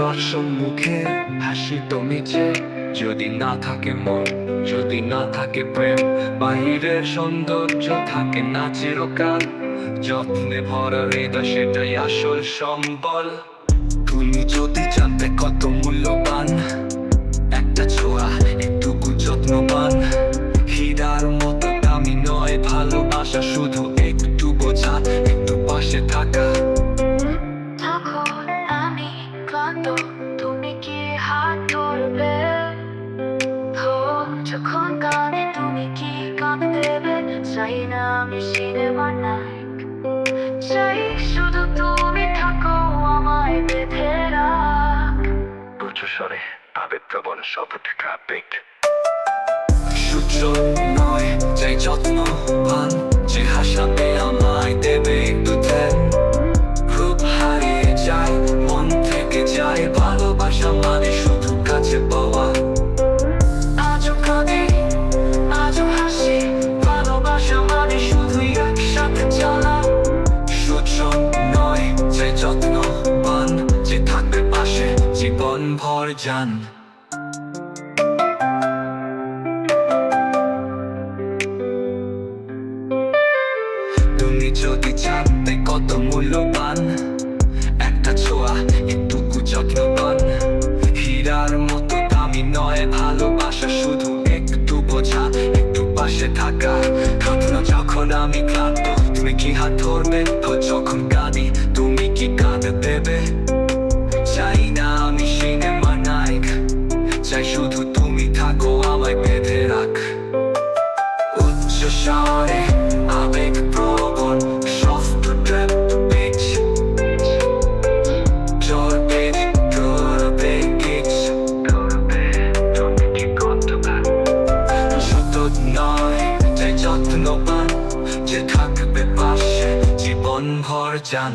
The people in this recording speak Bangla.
দর্শন মুখে হাসি তো মিছে, যদি না থাকে মন, যদি না থাকে প্রেম, বাহিরের সৌন্দর্য থাকে না চিরকাল। যত্নে ভরা হৃদয় সেটাই আসল সম্বল। তুমি যদি জানতে কত মূল্যবান একটা ছোঁয়া, একটুকু যত্নবান, হীরার মতো দামি নয় ভালোবাসা, শুধু একটু বোঝা, একটু পাশে থাকা। তখন আমি ক্লান্ত, তুমি কি হাত ধরবে? যখন কাঁদে তুমি কি কাঁদে দেবে? চাই না আমি সিনেমার নায়ক, চাই শুধু তুমি থাকো আমায় বেঁধে রাখ। উচ্চস্বরে আবেগপ্রবণ শব্দটা আবেগ। সূর্য নয় যে যত্নবান, যে হাসাবে আমায় দেবে একটু ধ্যান। রূপ হারিয়ে যায়, মন থেকে যায়, ভালোবাসা মানে শুধু কাছে পাওয়া। আজও কাঁদি, আজও হাসি, ভালোবাসা মানে শুধুই একসাথে চলা। সূর্য নয় যে যত্নবান, যে থাকবে পাশে জীবন ভর যান। তুমি যদি জানতে কত মূল্যবান একটা ছোঁয়া, একটুকু যত্নবান, হীরার মতো দামি নয় ভালোবাসা, শুধু একটু বোঝা, একটু পাশে থাকা। কাঁদনো যখন আমি ক্লান্ত, তুমি কি হাত ধরবে? যখন কাঁদি তুমি কি কাঁদে দেবে? চাই না আমি সিনেমা নায়ক, চাই শুধু তুমি থাকো আমায় বেঁধে রাখ। উচ্চ স্বরে আবেগ প্রবণ শব্দ ট্র্যাপ পিচ, চলবে ধরবে কিচ, ধরবে তুমি কি করতে পারো? শুধু নয় যে যত্নবান, যে থাকবে পাশে জীবন ভর যান।